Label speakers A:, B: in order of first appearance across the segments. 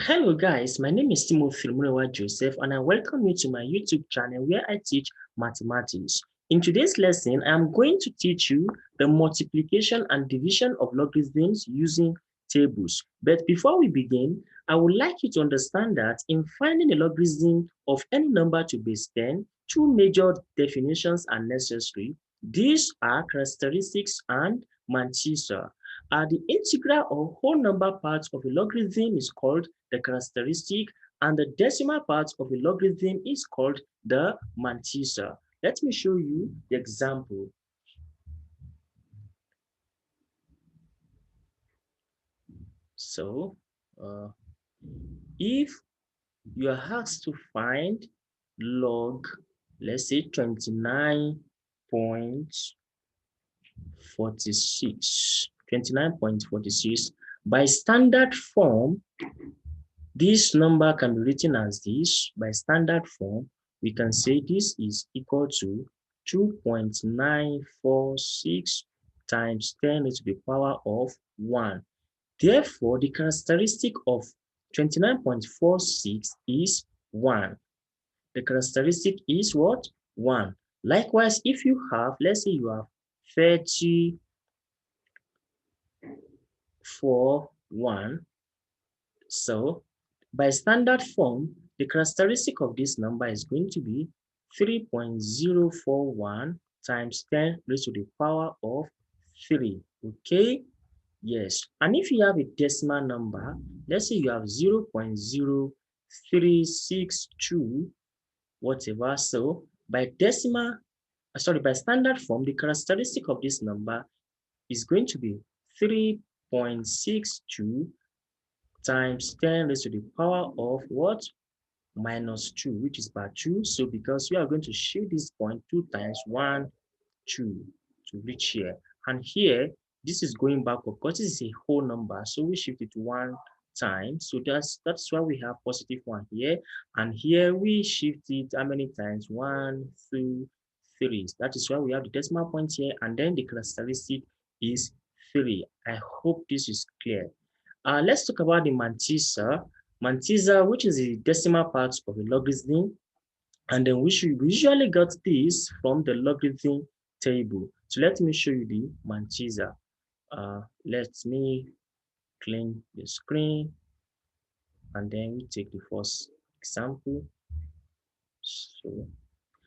A: Hello guys, my name is Timothy Murewa Joseph and I welcome you to my YouTube channel where I teach mathematics. In today's lesson, I am going to teach you the multiplication and division of logarithms using tables. But before we begin, I would like you to understand that in finding the logarithm of any number to base 10, two major definitions are necessary. These are characteristics and mantissa. The integral or whole number part of a logarithm is called the characteristic, and the decimal part of a logarithm is called the mantissa. Let me show you the example. So, if you are asked to find log, let's say 29.46, by standard form, this number can be written as this. By standard form, we can say this is equal to 2.946 times 10 to the power of 1. Therefore, the characteristic of 29.46 is 1. The characteristic is what? 1. Likewise, if you have, let's say you have 34.1, so by standard form, the characteristic of this number is going to be 3.041 times 10 raised to the power of 3. Okay? Yes. And if you have a decimal number, let's say you have 0.0362, whatever. So by by standard form, the characteristic of this number is going to be 3.62 times 10 raised to the power of what? Minus 2, which is by 2. So because we are going to shift this point 2 times 1, 2 to reach here. And here, this is going backward because this is a whole number. So we shift it 1 time. So that's why we have positive 1 here. And here we shift it how many times? 1, 2, 3. That is why we have the decimal point here. And then the characteristic is 3. I hope this is clear. Let's talk about the mantissa. Mantissa, which is the decimal part of a logarithm, and then we usually get this from the logarithm table. So let me show you the mantissa. Let me clean the screen, and then we take the first example.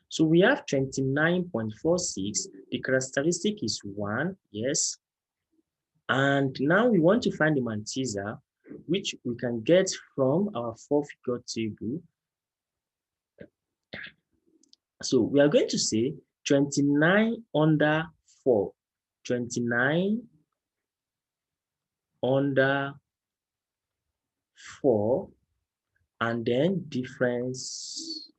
A: So we have 29.46. The characteristic is 1, yes. And now we want to find the mantissa, which we can get from our four-figure table. So we are going to say 29 under 4. 29 under 4, and then difference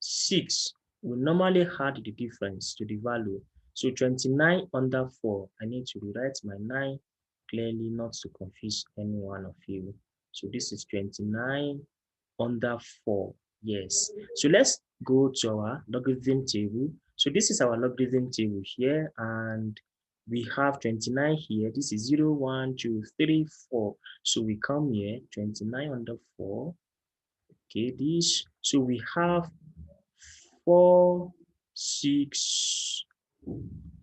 A: 6. We normally add the difference to the value. So 29 under 4, I need to rewrite my 9 clearly not to confuse any one of you. So this is 29 under 4. Yes. So let's go to our logarithm table. So this is our logarithm table here, and we have 29 here. This is 0, 1, 2, 3, 4. So we come here, 29 under 4. Okay, this. So we have 4, 6,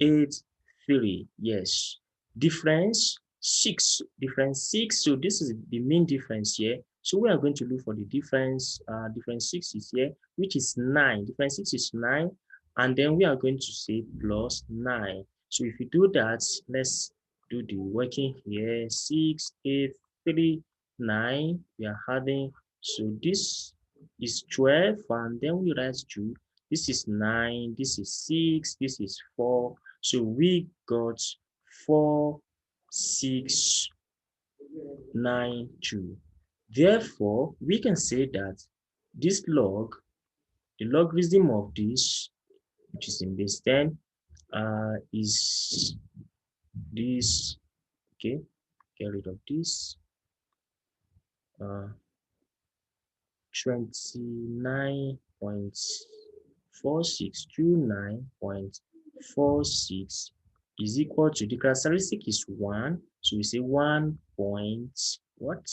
A: 8, 3. Yes. Difference 6. Difference 6. So this is the main difference here. So we are going to look for the difference. Difference 6 is here, which is 9. Difference 6 is 9. And then we are going to say plus 9. So if you do that, let's do the working here. 6, 8, 3, 9. We are adding. So this is 12. And then we write 2. This is 9. This is 6. This is 4. So we got 4, 6, 9, 2. Therefore, we can say that this log, the logarithm of this, which is in base 10, is this. Okay, get rid of this. 29.4629.46 is equal to, the characteristic is 1. So we say 1 point what?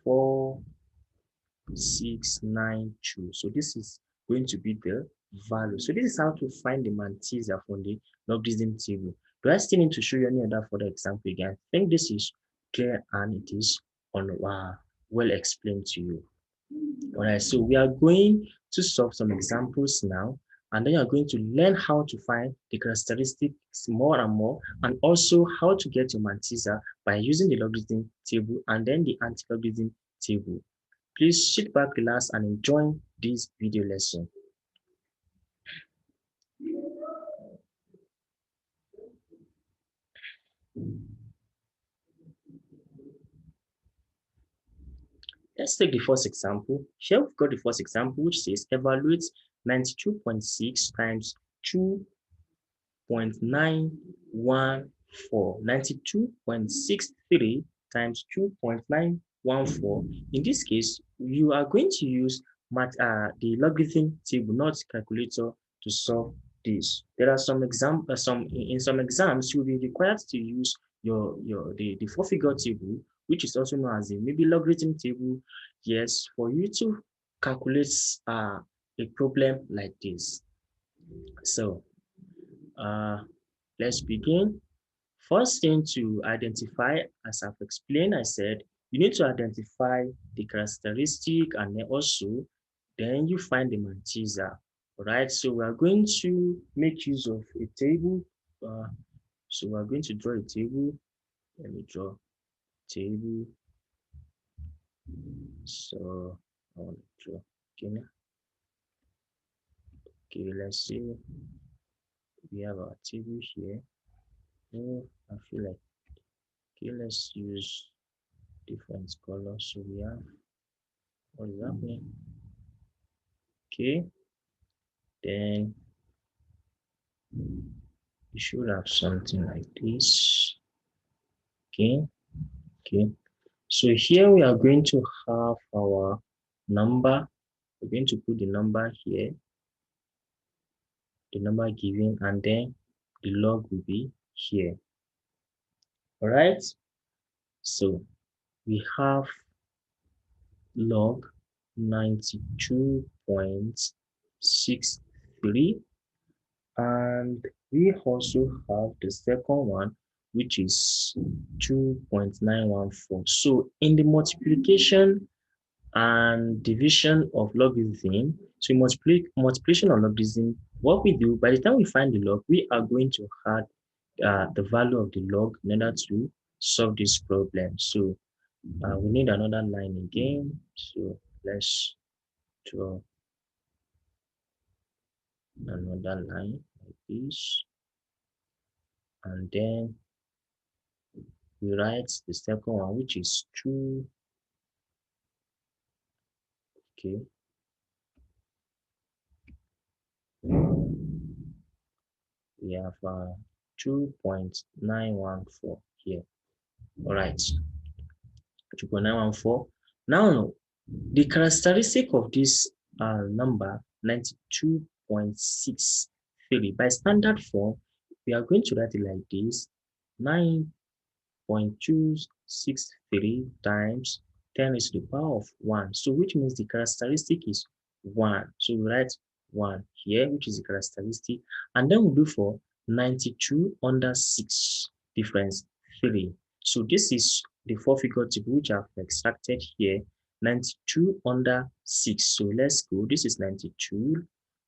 A: 4692. So this is going to be the value. So this is how to find the mantissa from the logarithm table. Do I still need to show you any other further example again? I think this is clear and it is well explained to you. All right, so we are going to solve some examples now, and then you're going to learn how to find the characteristics more and more, and also how to get your mantissa by using the logarithm table and then the anti-logarithm table. Please sit back, relax, and enjoy this video lesson. Let's take the first example. Here we've got the first example, which says evaluate 92.6 times 2.914. 92.63 times 2.914. In this case, you are going to use the logarithm table, not calculator, to solve this. There are some examples. In some exams, you'll be required to use the four-figure table, which is also known as the maybe logarithm table. Yes, for you to calculate a problem like this. So let's begin. First thing to identify, as I've explained, I said, you need to identify the characteristic and then you find the mantissa. All right, so we are going to make use of a table. So we are going to draw a table. Let me draw a table. So I want to draw. Okay, let's see. We have our table here. Oh, I feel like, okay, let's use different colors. So we have, what is happening? Okay, then we should have something like this. Okay, okay. So here we are going to have our number. We're going to put the number here, the number given, and then the log will be here. All right. So we have log 92.63, and we also have the second one, which is 2.914. So in the multiplication and division of logarithm, so multiplication of logarithm, what we do, by the time we find the log, we are going to add the value of the log in order to solve this problem. So we need another line again. So let's draw another line like this, and then we write the second one, which is 2. Okay, we have 2.914 here. All right, 2.914. Now the characteristic of this number 92.63, by standard form, we are going to write it like this: 9.263 times 10 is to the power of 1. So which means the characteristic is 1. So we write 1 here, which is the characteristic. And then we do for 92 under 6 difference 3. So this is the four-figure table which I've extracted here. 92 under 6. So let's go. This is 92.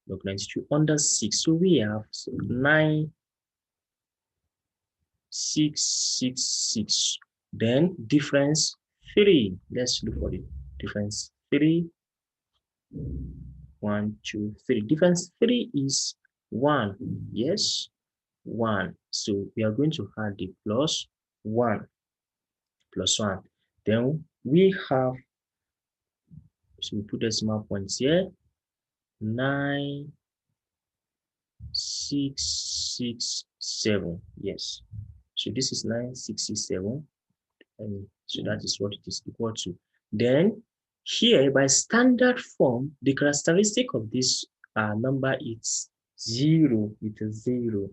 A: Look, 92 under 6. So we have 9,666. Then difference 3. Let's look for the difference 3. 1, 2, 3. Difference 3 is 1. Yes, 1. So we are going to add the plus 1. Plus 1. Then we have, so we put decimal points here. 9,667. Yes. So this is 9,667. And so that is what it is equal to. Then here, by standard form, the characteristic of this number is 0. It is 0.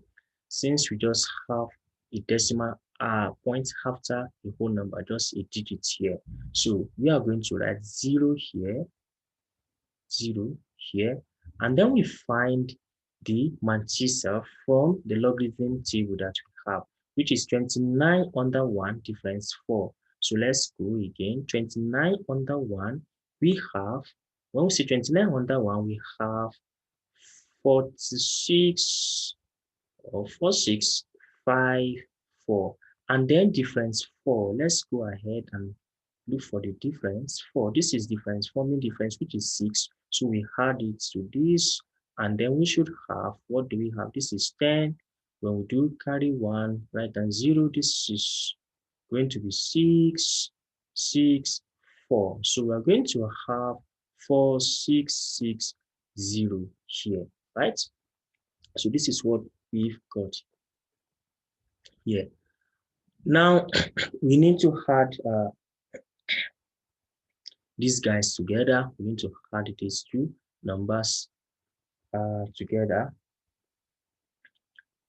A: Since we just have a decimal point after a whole number, just a digit here. So we are going to write 0 here, 0 here, and then we find the mantissa from the logarithm table that we have, which is 29 under 1 difference 4. So let's go again. 29 under 1, we have, when we say 29 under 1, we have 46 or 4654, and then difference 4. Let's go ahead and look for the difference 4. This is difference forming difference, which is 6. So we add it to this, and then we should have, what do we have? This is 10. When we do carry 1 right and 0, this is going to be 6, 6, 4. So we are going to have 4660 here, right? So this is what we've got here. Now we need to add these guys together. We need to add these two numbers together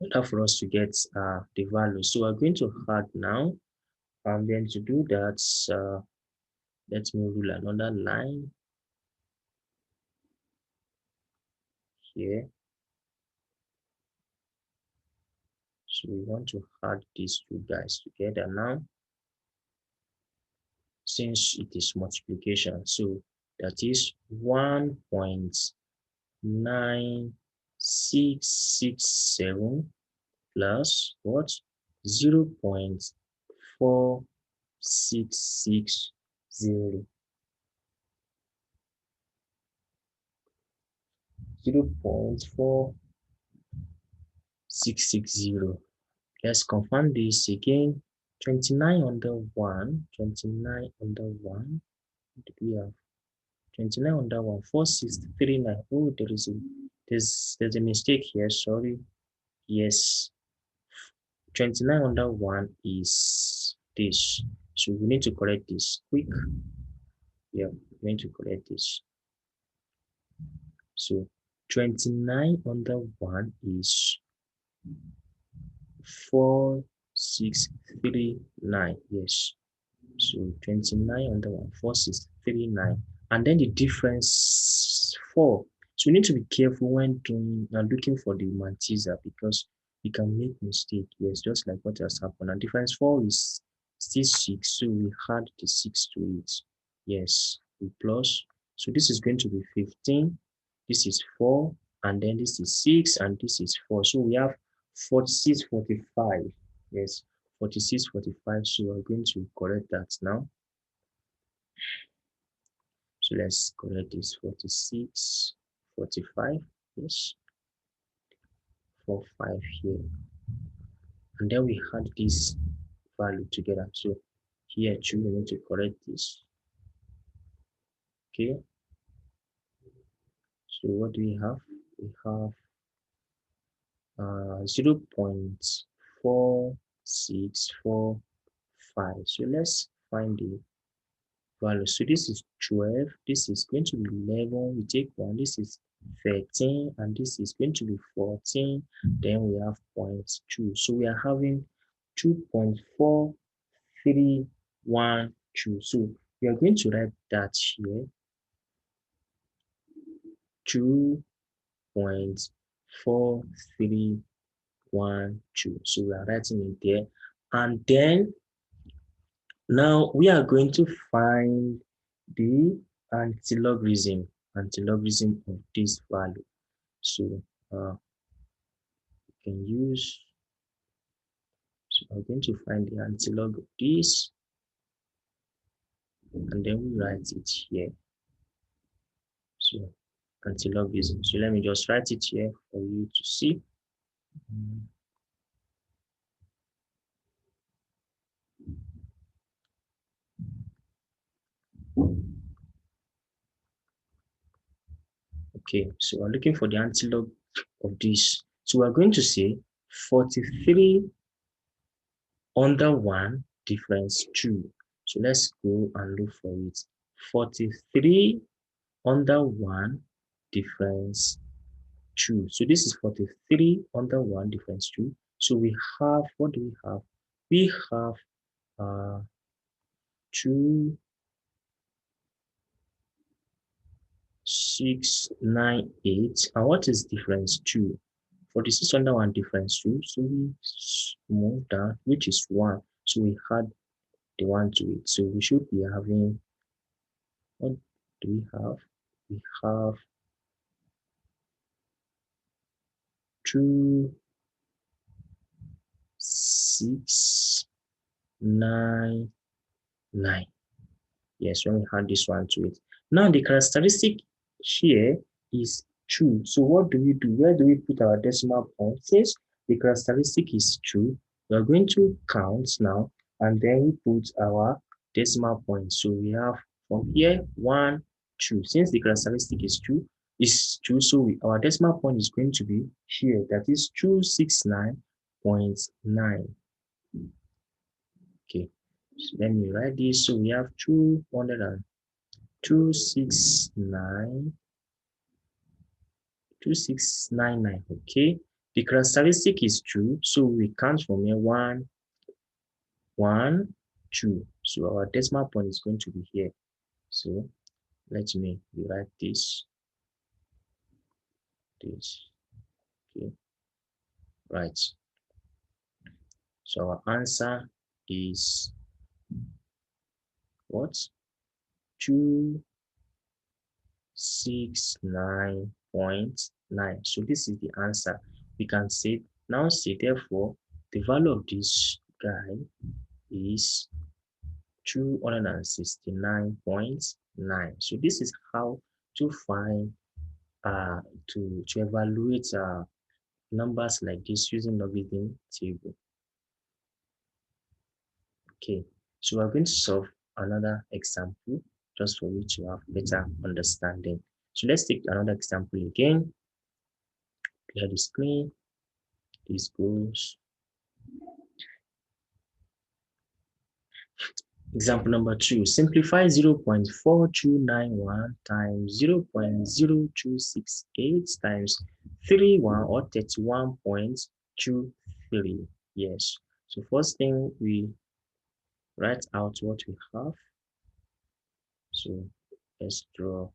A: in order for us to get the value. So we're going to add now, and then to do that, let me rule another line here. So we want to add these two guys together now, since it is multiplication. So that is 1.9667 plus what? 0.4660. 0.4660. Let's confirm this again. 29 under 1. 29 under 1. What do we have? 29 under 1. 4639. Oh, there's a mistake here. Sorry. Yes. 29 under 1 is this. So we need to correct this quick. Yeah, we need to correct this. So 29 under 1 is 4639. Yes. So 29 under 1, 4639. And then the difference 4. So we need to be careful when doing and looking for the mantissa, because we can make mistake. Yes, just like what has happened. And difference 4 is still 6. So we add the 6 to it. Yes, we plus. So this is going to be 15. This is 4. And then this is 6. And this is 4. So we have 46, 45. Yes, 46, 45. So we're going to correct that now. So let's correct this 46, 45. Yes, 45 here. And then we had this value together. So here too, we need to correct this. Okay. So what do we have? We have 0.4645. So let's find the value. So this is 12. This is going to be 11. We take 1. This is 13. And this is going to be 14. Then we have 0.2. So we are having 2.4312. So we are going to write that here. 2.4312. So we are writing it there. And then now we are going to find the anti-logarithm of this value. So we can use, so I'm going to find the anti-log of this, and then we write it here. So anti-logarithm. So let me just write it here for you to see. Okay, so we're looking for the anti-log of this. So we're going to say 43 under 1 difference 2. So let's go and look for it. 43 under 1 difference 2. So this is 43 under 1 difference 2. So we have, what do we have? we have 2, 6, 9, 8. And what is difference 2? 46 under 1 difference 2. So we move down, which is 1. So we add the 1 to it. So we should be having, what do we have? We have 2, 6, 9, 9. Yes, when we add this one to it. Now the characteristic here is true. So what do we do? Where do we put our decimal point? Since the characteristic is true, we are going to count now, and then we put our decimal point. So we have from here 1, 2. Since the characteristic is true, so our decimal point is going to be here. That is 269.9. Okay. So let me write this. So we have 2699. Okay. The characteristic is true, so we count from here 1, 1, 2. So our decimal point is going to be here. So let me rewrite this. Okay. Right. So our answer is what? 269.9. So this is the answer. We can say now say therefore the value of this guy is 269.9. So this is how to find to evaluate numbers like this using logarithm table. Okay, so we're going to solve another example just for you to have better understanding. So let's take another example again. Clear the screen. This goes. Example number 2. Simplify 0.4291 times 0.0268 times 31 or 31.23. Yes. So first thing we write out what we have. So let's draw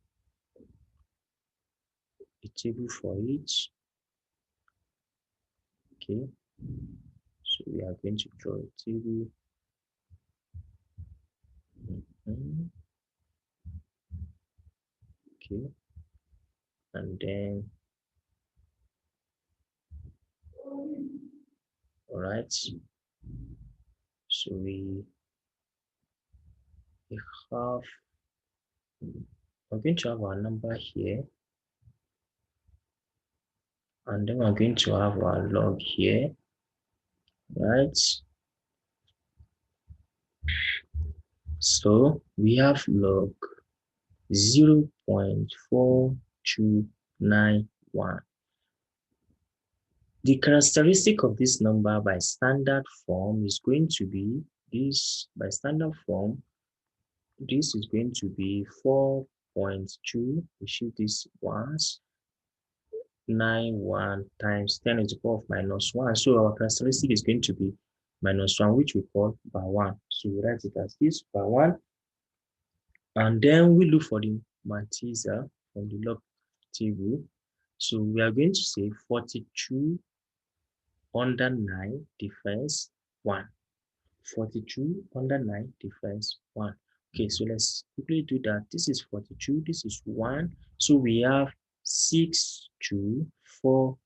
A: a table for each. Okay. So we are going to draw a table. Okay. And then, all right. So we have, we're going to have our number here. And then we're going to have our log here, right? So we have log 0.4291. The characteristic of this number by standard form is going to be this. By standard form, this is going to be 4.2. We shift this once. 91 times 10 to the power of minus 1. So our characteristic is going to be minus 1, which we call bar 1. So we write it as this, bar 1. And then we look for the matriza from the log table. So we are going to say 42 under 9 difference 1. 42 under 9 difference 1. Okay, so let's quickly do that. This is 42, this is 1. So we have 6, 2, 4,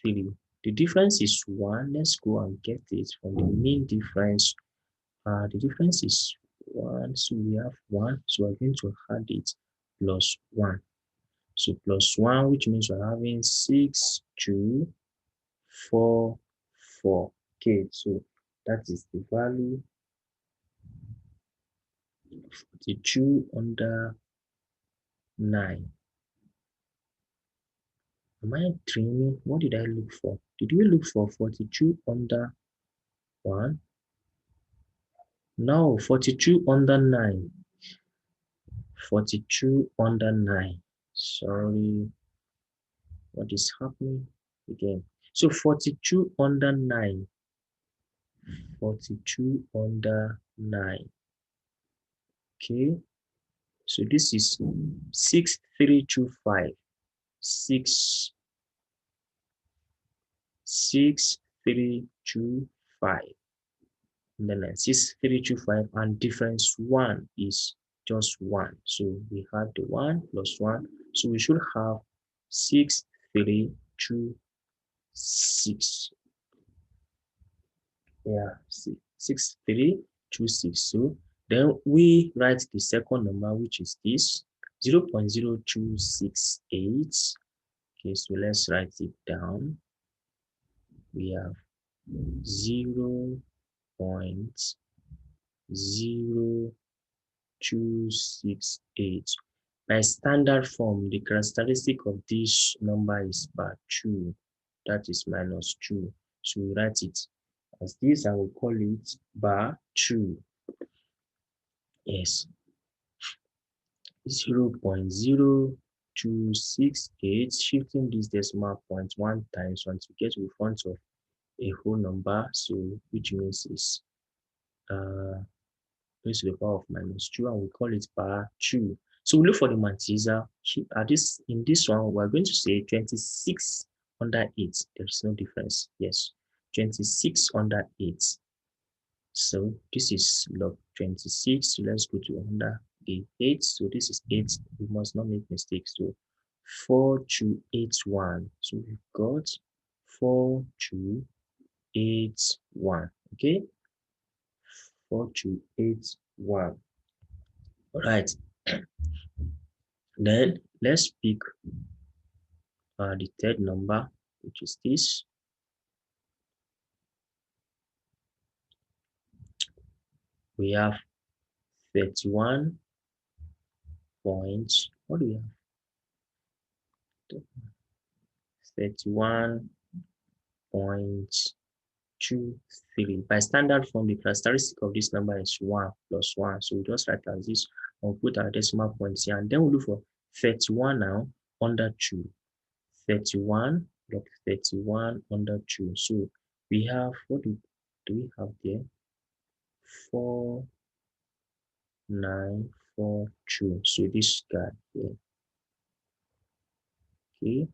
A: 3. The difference is 1. Let's go and get it from the mean difference. The difference is 1. So we have 1. So we're going to add it plus 1. So plus 1, which means we're having 6, 2, 4, 4. Okay, so that is the value. 42 under 9. Am I dreaming? What did I look for? Did we look for 42 under 1? No, 42 under 9. 42 under 9. Sorry, what is happening again? So 42 under 9. 42 under 9. Okay, so this is 6325. 66325. And then 6325, and difference 1 is just 1. So we have the 1 plus 1. So we should have 6326. Yeah, 6326. So then we write the second number, which is this 0.0268. Okay, so let's write it down. We have 0.0268. By standard form, the characteristic of this number is bar 2. That is minus 2. So we write it as this, I will call it bar 2. Yes, 0.0268. Shifting this decimal point 1 times until we get to the front of a whole number. So which means is raised to the power of minus 2, and we call it bar 2. So we look for the matriza. In this one, we're going to say 26 under 8. There is no difference. Yes, 26 under 8. So this is log 26. So let's go to under the 8. So this is 8. We must not make mistakes. So 4281. So we've got 4281. Okay, 4281. All right. Then let's pick the third number, which is this. We have 31 points. What do we have? 31.23. By standard form, the characteristic of this number is 1 plus 1. So we just write as this, and we'll put our decimal points here. And then we'll look for 31 now under 2. 31, log 31 under 2. So we have, what do we have there? 4942. So this guy here. Okay,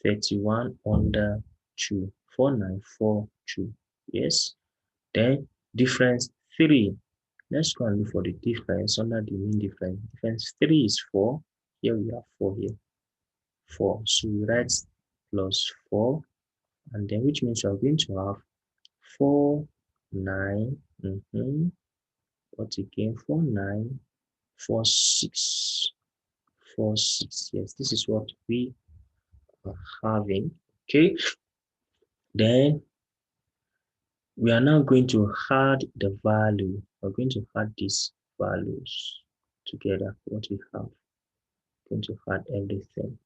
A: 31 under 2. 4942. Yes. Then difference 3. Let's go and look for the difference under the mean difference. Difference 3 is 4. Here we have 4 here. 4. So we write plus 4. And then which means we are going to have 4, 9. What again? 4, 9, 4, 6. 4, 6. Yes, this is what we are having. Okay. Then we are now going to add the value. We're going to add these values together. What we have. We're going to add everything.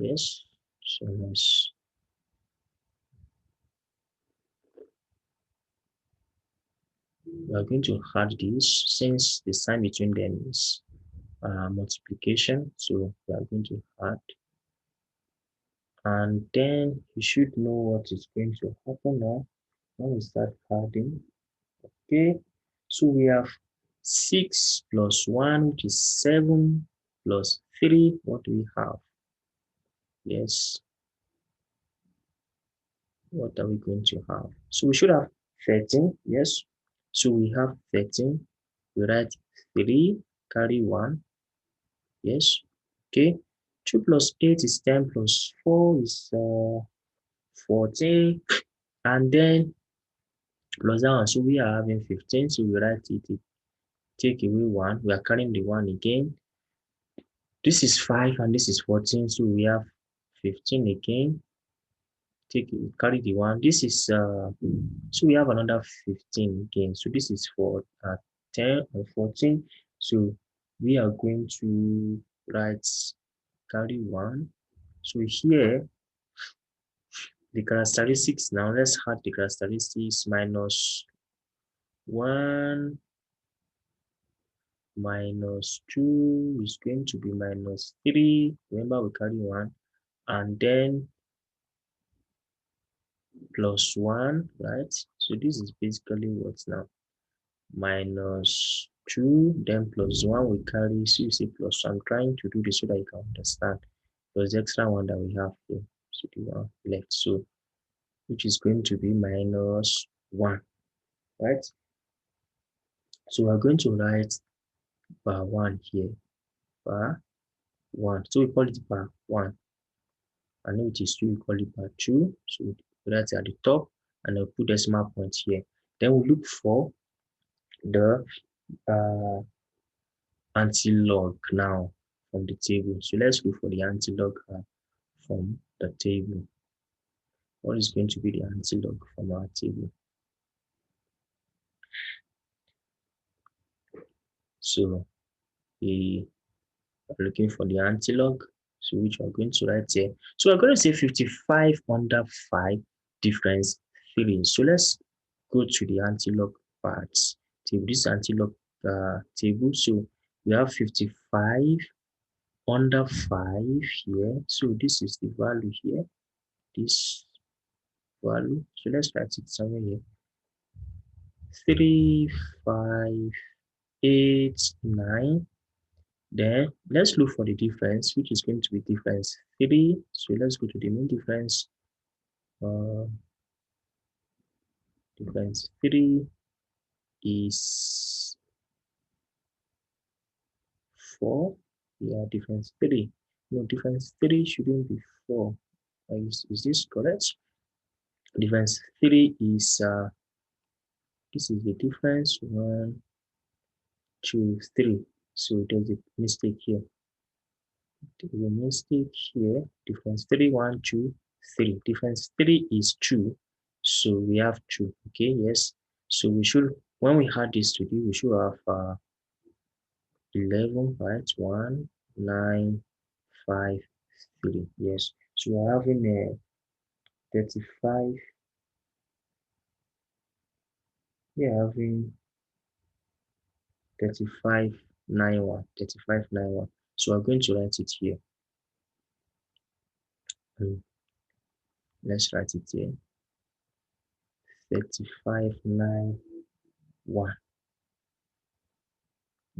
A: Yes. So let's. We are going to add this since the sign between them is multiplication. So we are going to add. And then you should know what is going to happen now when we start adding. Okay, so we have 6 plus 1, which is 7, plus 3. What do we have? Yes, what are we going to have? So we should have 13. Yes, so we have 13. We write 3, carry 1. Yes, okay. 2 plus 8 is 10, plus 4 is 14. And then plus that one, so we are having 15. So we write it, take away 1. We are carrying the 1 again. This is 5 and this is 14. So we have 15 again. Carry the 1. This is so we have another 15 again. So this is for 10 and 14. So we are going to write carry 1. So here the characteristics, now let's add the characteristics. Minus 1 minus 2 is going to be minus 3. Remember, we carry 1. And then plus 1, right? So this is basically what now? Minus 2, then plus 1 we carry, so you see plus 1. I'm trying to do this so that you can understand. Plus the extra one that we have here. So the one left. So which is going to be minus 1, right? So we're going to write bar 1 here. Bar 1. So we call it bar 1. And which is 2, we call it bar 2. So we write it at the top and I'll put decimal point here. Then we look for the uh, anti-log now from the table. So let's look for the anti-log from the table. What is going to be the anti-log from our table? So we are looking for the anti-log, so which we're going to write here. So we're going to say 55 under 5 difference 3. So let's go to the anti-log parts table. This anti-log table. So we have 55 under 5 here. So this is the value here. This value. So let's write it somewhere here. 3, 5, 8, 9. Then let's look for the difference, which is going to be difference 3. So let's go to the main difference. Difference 3 is 4. Yeah, difference 3. No, difference 3 shouldn't be 4. Is this correct? Difference 3 is this is the difference 1, 2, 3. So there's a mistake here. There's a mistake here. Difference 3, 1, 2, 3. Difference 3 is 2. So we have 2. Okay, yes. So we should, when we add this today, we should have 11, right? 1, 9, 5, 3. Yes. So we're having a 35. We're having 3591. 3591. So we're going to write it here. Let's write it here. 3591.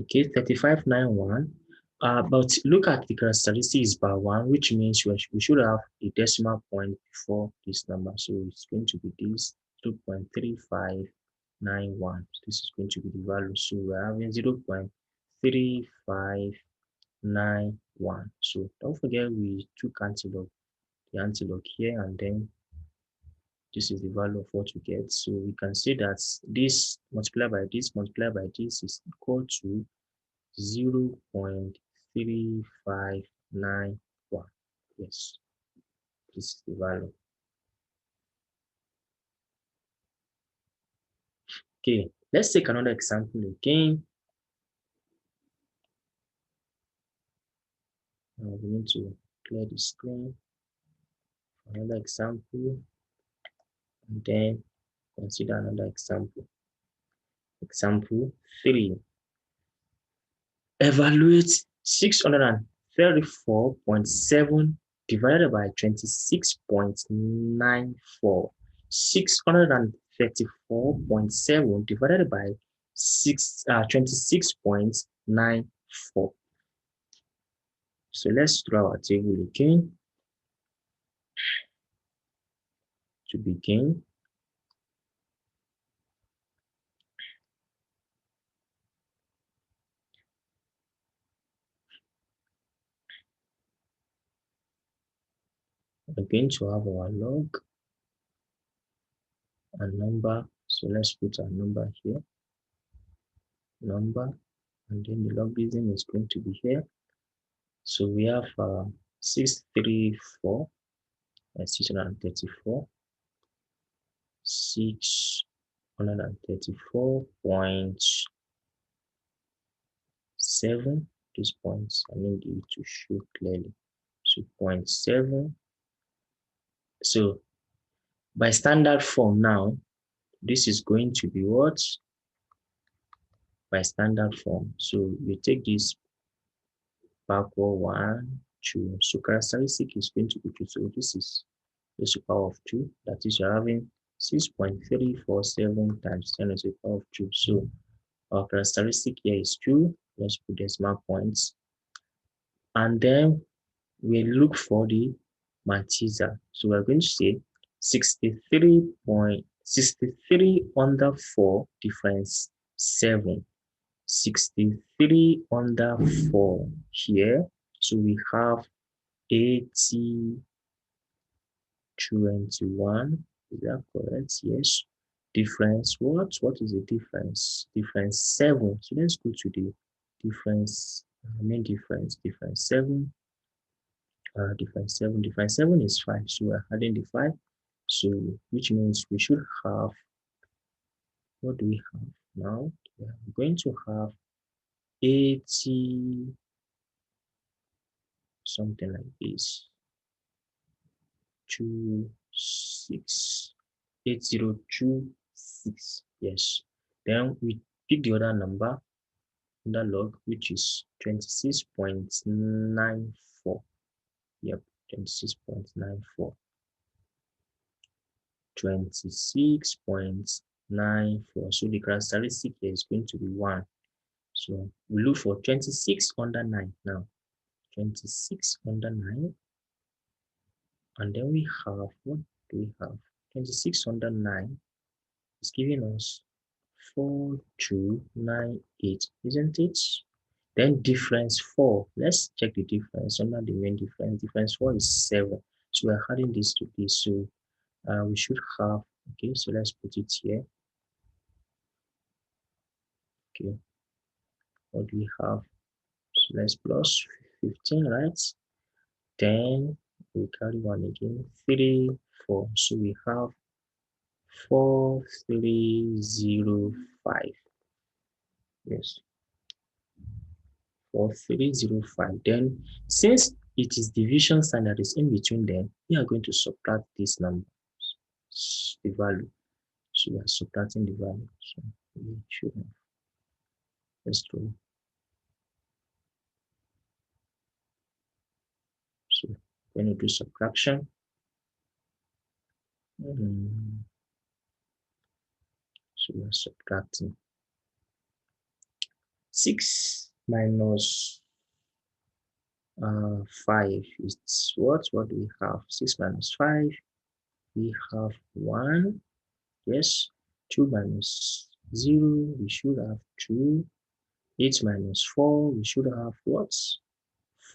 A: Okay, 3591. But look at the characteristics bar 1, which means we should have a decimal point before this number. So it's going to be this 2.3591. This is going to be the value. So we're having 0.3591. So don't forget we took the antilog here, and then this is the value of what we get. So we can say that this multiplied by this is equal to 0.3591. Yes, this is the value. Okay, let's take another example again. We need to clear the screen. Another example, and then consider another example. Example 3. Evaluate 634.7 divided by 26.94. 634.7 divided by 26.94. So let's draw our table again. To begin, we're going to have our log and number. So let's put our number here, number, and then the logarithm is going to be here. So we have 634 and 634, 634.7. These points I need you to show clearly. So 0.7. So by standard form now, this is going to be what? By standard form. So we take this backward 1, 2. So characteristic is going to be 2. So this is raised to the power of 2. That is, you're having 6.347 times 10 raised to the power of 2. So our characteristic here is 2. Let's put decimal points. And then we look for the Malteser. So we're going to say 63.63 under 4 difference 7. 63 under 4 here. So we have 80, 21. Is that correct? Yes. Difference what? What is the difference? Difference 7. So let's go to the difference, main difference. Difference 7. Difference 7. Difference 7 is 5. So we're adding the 5. So which means we should have, what do we have now? We are going to have 80, something like this. 26. 8026. Yes. Then we pick the other number under log, which is 26.94. Yep, 26.94. 26.94. So the characteristic here is going to be 1. So we look for 26 under 9 now. 26 under 9. And then we have, what do we have? 26 under 9 is giving us 4298, isn't it? Then difference 4. Let's check the difference under the main difference. Difference 4 is 7. So we're adding this to this. So we should have, okay, so let's put it here. Okay, what do we have? So let's plus 15, right? Then we carry 1 again. 3, 4. So we have 4305. Yes, 4305. Then since it is division sign that is in between them, we are going to subtract this number, the value. So we are subtracting the value. So we should have, let's do. So we're going to do subtraction. So we are subtracting 6 minus 5 is what? What do we have? 6 minus 5. We have 1. Yes. 2 minus 0. We should have 2. 8 minus 4. We should have what?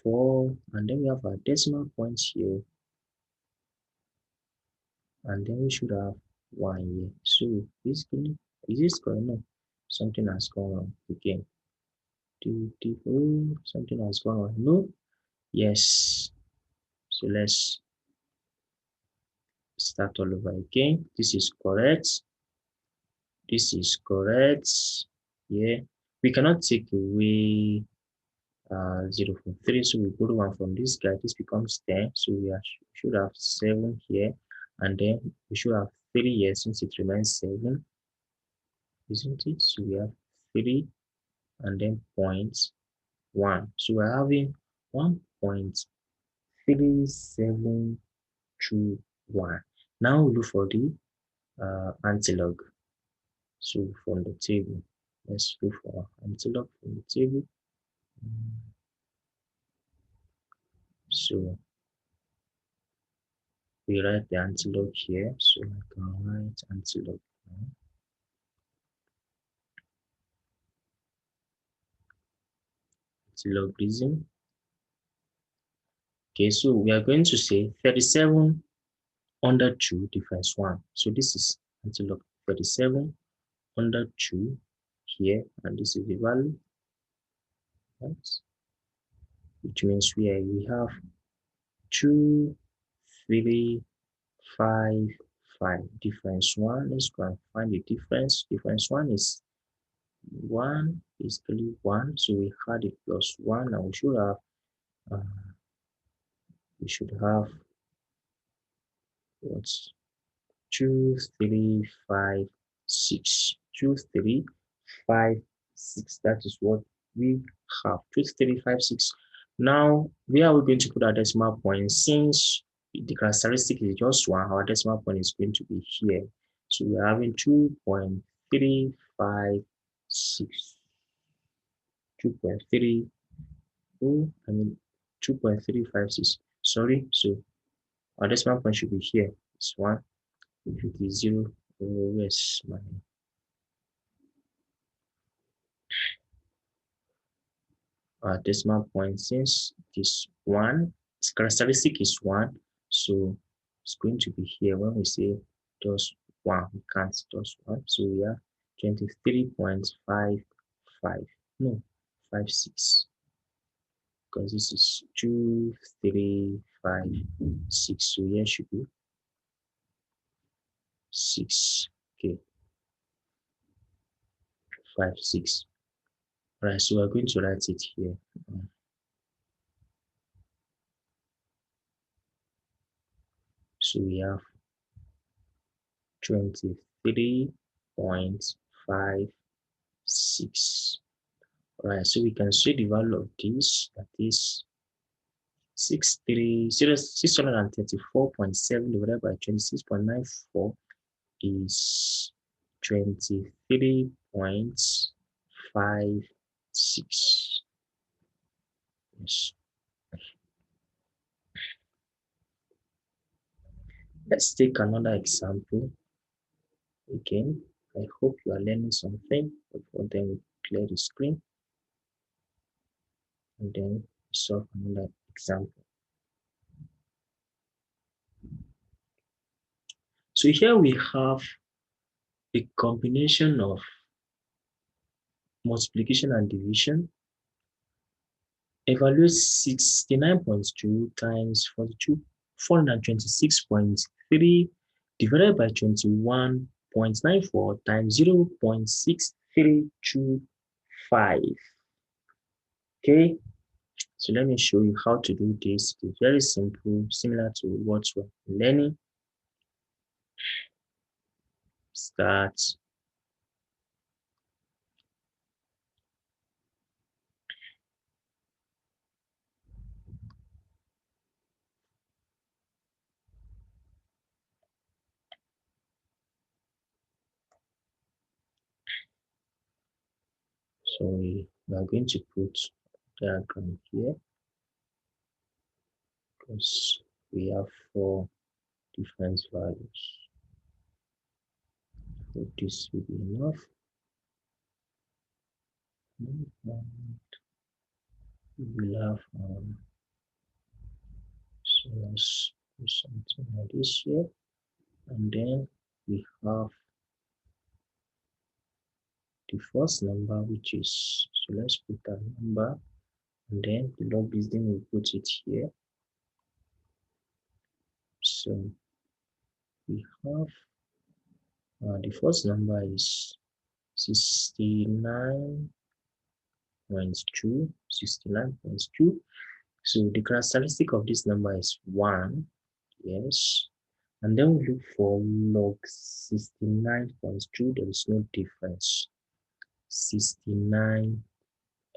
A: 4. And then we have our decimal points here. And then we should have 1 here. So basically, is this correct? No. Something has gone wrong again. Oh, something has gone wrong. No. Yes. So let's start all over again. This is correct. This is correct. Yeah. We cannot take away 0 from 3. So we put 1 from this guy. This becomes 10. So we should have 7 here. And then we should have 3 here since it remains 7. Isn't it? So we have 3 and then 0.1. So we're having 1.3721. Now we look for the antilog. So from the table, let's look for antilog from the table. So we write the antilog here. So I can write antilog. Logarithm. Okay, so we are going to say 37 under 2 difference 1. So this is antilog 37 under 2 here, and this is the value, right? Which means we have 2, 3, 5, 5. Difference 1. Let's go and find the difference. Difference 1 is 1, basically 1. So we had it plus 1, and we should have what's 2, 3, 5, 6. 2, 3, 5, 6. That is what we have. 2, 3, 5, 6. Now, where are we going to put our decimal point? Since the characteristic is just 1, our decimal point is going to be here. So we're having 2.356. 2.3, oh, I mean 2.356. Sorry, so our decimal point should be here. It's 1. If it is 0, oh, where's my decimal point? Since this 1, its characteristic is 1, so it's going to be here. When we say just 1, we can't just 1, so we have 23.55. No, 56, because this is 2356. So here should be 6. Okay, 56. Right, so we're going to write it here. So we have 23.56. Right, so we can see the value of this, that is 634.7 divided by 26.94 is 23.56. Yes. Let's take another example again. I hope you are learning something. Before then we clear the screen and then solve another example. So here we have a combination of multiplication and division. Evaluate 69.2 times 426.3 divided by 21.94 times 0.6325. Okay, so let me show you how to do this. It's very simple, similar to what we're learning. Start. So we are going to put diagram here because we have 4 different values. So this will be enough. We will have so let's do something like this here, and then we have the first number, which is, so let's put that number, and then the logarithm we put it here. So we have the first number is 69.2. So the characteristic of this number is 1. Yes. And then we look for log 69.2. There is no difference. 69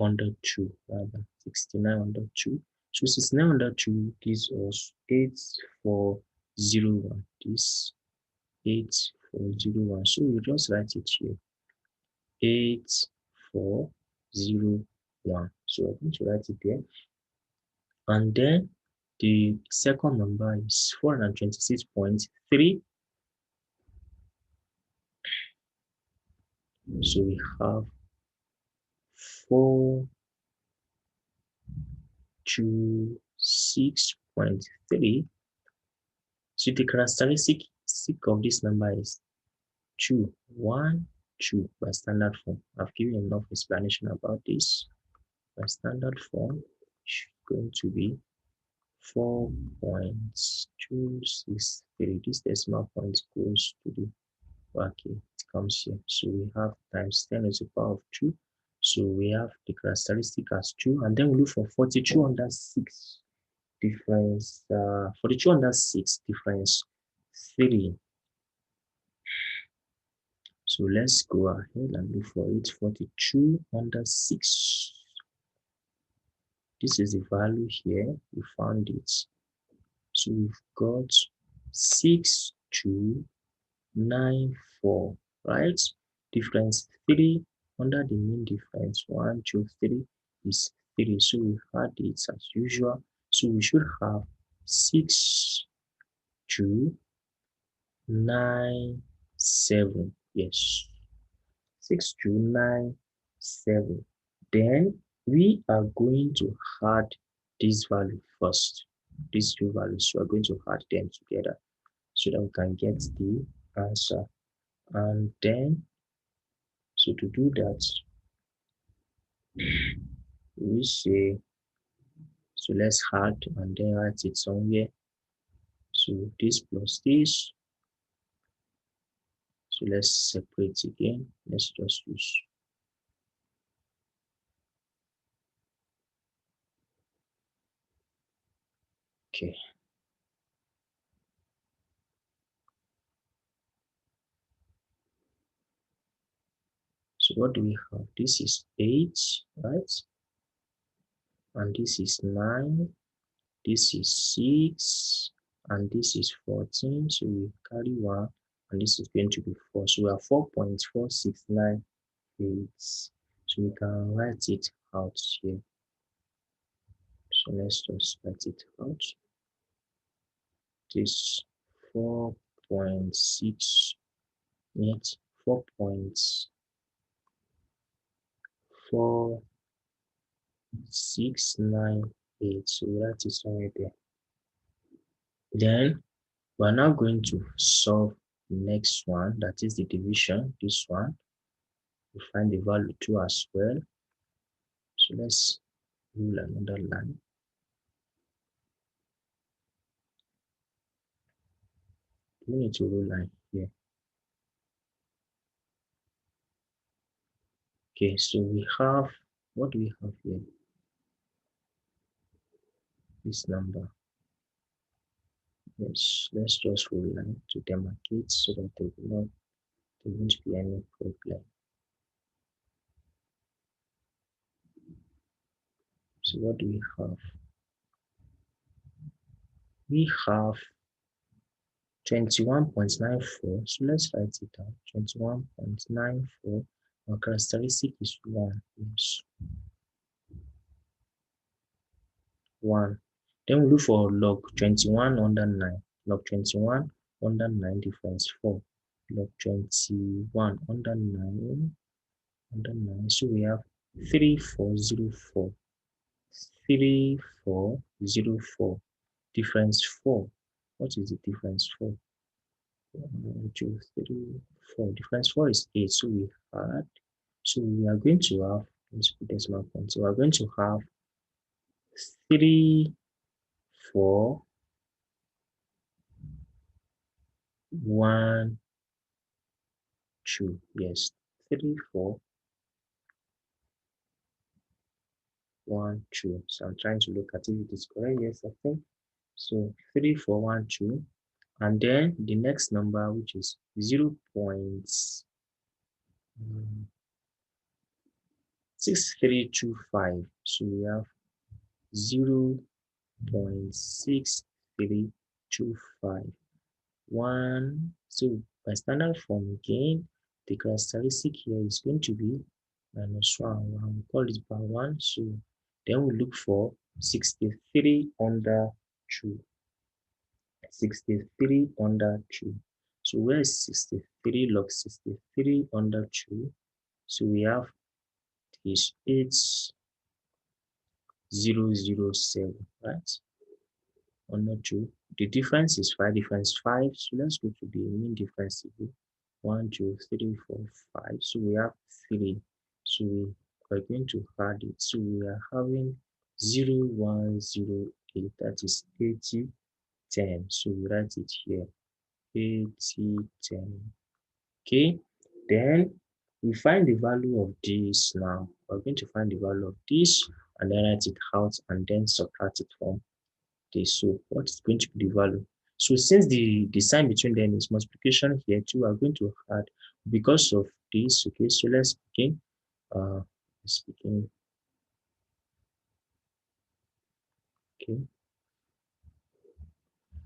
A: under 2, rather 69 under 2. So 69 under 2 gives us 8401. This 8401. So we just write it here. 8401. So I'm going to write it there. And then the second number is 426.3. So we have 426.3. So the characteristic of this number is 2, 1, 2 by standard form. I've given enough explanation about this. By standard form, it's going to be 4.263. This decimal point goes to the bracket. It comes here. So we have times 10 to the power of 2. So we have the characteristic as 2, and then we look for 42 under 6 difference. 42 under 6 difference 3. So let's go ahead and look for it. 42 under 6. This is the value here. We found it. So we've got 6294, right? Difference 3 under the mean difference 1, 2, 3 is 3. So we had it as usual. So we should have 6297. Yes, 6297. Then we are going to add this value first. These two values, we are going to add them together so that we can get the answer. And then, so to do that, we say, so let's add and then write it somewhere. So this plus this, so let's separate again. Let's just use, okay. So what do we have? This is 8, right? And this is 9. This is 6. And this is 14. So we carry 1. And this is going to be 4. So we have 4.469. So we can write it out here. So let's just write it out. This 4.6, net 4.4698. So that is somewhere there. Then we're now going to solve the next one, that is the division. This one, we find the value 2 as well. So let's rule another line. We need to rule line here. Okay, so we have, what do we have here? This number. Yes, let's just rule line to demarcate so that there won't be any problem. So what do we have? We have 21.94. So let's write it down. 21.94. Our characteristic is 1. Yes, 1. Then we look for log 21 under 9. Log 21 under 9 difference 4. Log 21 under 9 under 9. So we have 3404. 3404. Difference 4. What is the difference 4? 1, 2, 3, 4. Difference 4 is 8. So we had, so we are going to have, let's put decimal point. So we are going to have 3, 4, 1, 2. Yes, 3, 4, 1, 2. So I'm trying to look at if it is correct. Yes, I think. So 3, 4, 1, 2. And then the next number, which is 0. 6325. So we have 0.6325. 1. So by standard form again, the characteristic here is going to be minus 1. We call it by 1. So then we look for 63 under 2. 63 under 2. So where is 63? Log 63 under 2. So we have is 8007, right? Under 2. The difference is 5. Difference 5. So let's go to the mean difference. 1, 2, 3, 4, 5. So we have 3. So we are going to add it. So we are having 0108. That is 8010. So we write it here. 8010. Okay. Then we find the value of this now. We're going to find the value of this and then write it out and then subtract it from this. So what is going to be the value? So since the sign between them is multiplication here too, we are going to add because of this. Okay, so let's begin. Let's begin. Okay.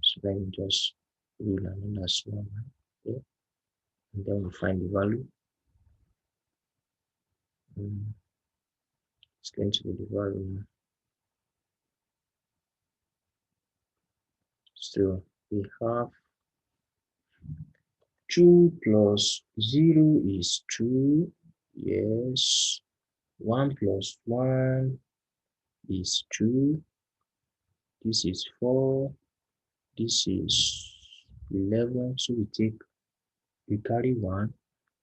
A: So let me just rule another small one. Okay. And then we find the value. It's going to be the value. So we have 2 plus 0 is 2. Yes. 1 plus 1 is 2. This is 4. This is 11. So we carry 1.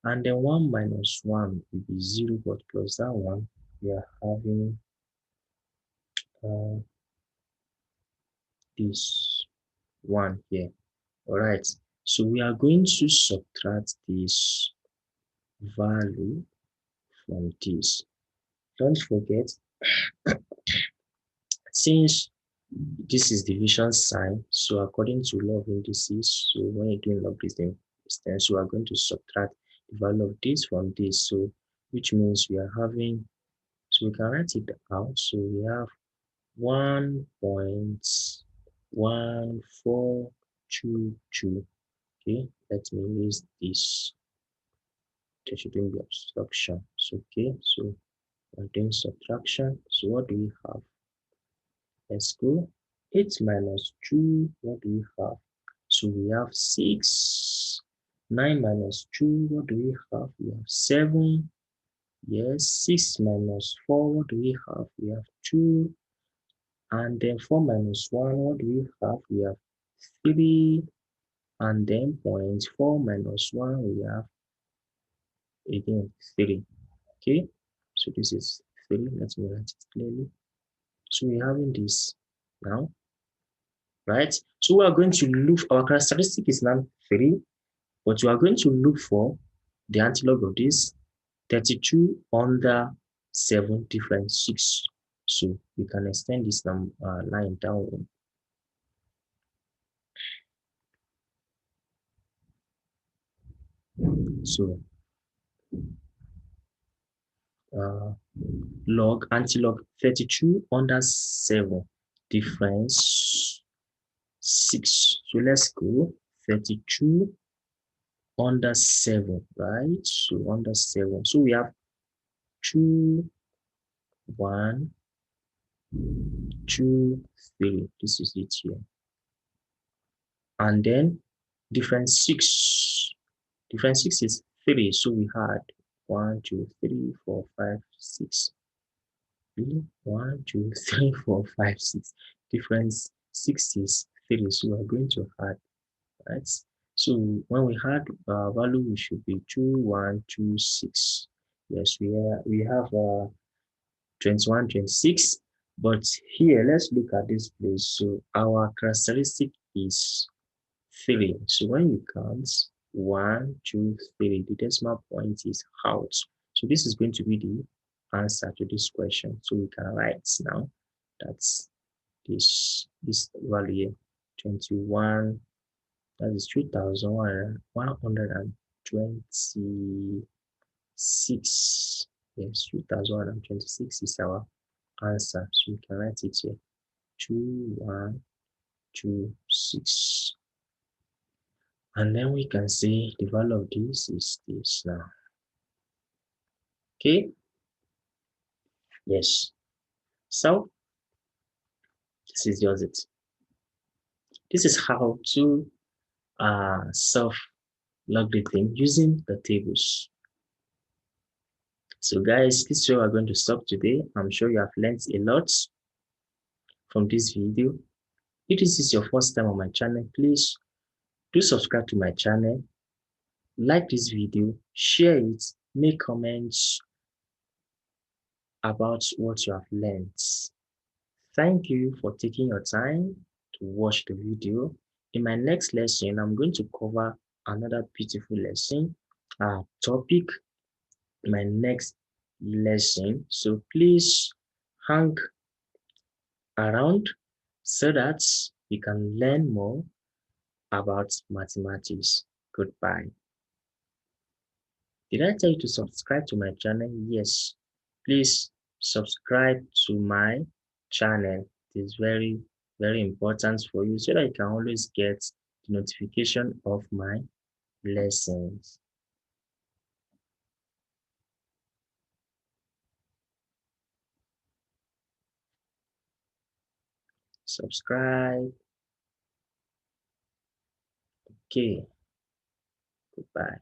A: And then 1 minus 1 will be 0, but plus that one, we are having this 1 here. All right. So we are going to subtract this value from this. Don't forget, since this is division sign, so according to law of indices, so when you're doing logarithm, then so we are going to subtract the value of this from this. So which means we are having, so we can write it out. So we have 1.1422. Okay, let me erase this. There shouldn't be obstruction. So okay, so we're doing subtraction. So what do we have? Let's go. 8 minus 2, what do we have? So we have 6. 9 minus 2, what do we have? We have 7. Yes, 6 minus 4, what do we have? We have 2. And then 4 minus 1, what do we have? We have 3. And then 0.4 minus 1, we have again 3. Okay, so this is 3. Let me write it clearly. So we're having this now, right? So we are going to look, our characteristic is now 3, but we are going to look for the antilog of this 32 under 7 different 6. So we can extend this line down. So antilog 32 under 7 difference 6. So let's go 32 under 7, right? So under 7. So we have 2, 1, 2, 3. This is it here. And then difference 6. Difference 6 is 3. So we had 1, 2, 3, 4, 5, 6. Really? 1, 2, 3, 4, 5, 6. Difference 6 is 3. So we are going to add, right? So when we had value, we should be 2, 1, 2, 6. Yes, we have 21, 26. But here, let's look at this place. So our characteristic is 3. So when you count 1, 2, 3, the decimal point is out. So this is going to be the answer to this question. So we can write now that's this value here, 21. That is 3,126. Yes, 3,126 is our answer. So we can write it here. 2126. And then we can say the value of this is this now. Okay? Yes. So this is just it. This is how to solve logarithm using the tables. So guys, this is where we're going to stop today. I'm sure you have learned a lot from this video. If this is your first time on my channel, please do subscribe to my channel, like this video, share it, make comments about what you have learned. Thank you for taking your time to watch the video. In my next lesson, I'm going to cover another beautiful lesson topic in my next lesson. So please hang around so that you can learn more about mathematics. Goodbye. Did I tell you to subscribe to my channel? Yes. Please subscribe to my channel. It is very Very important for you so that you can always get the notification of my lessons. Subscribe. Okay, goodbye.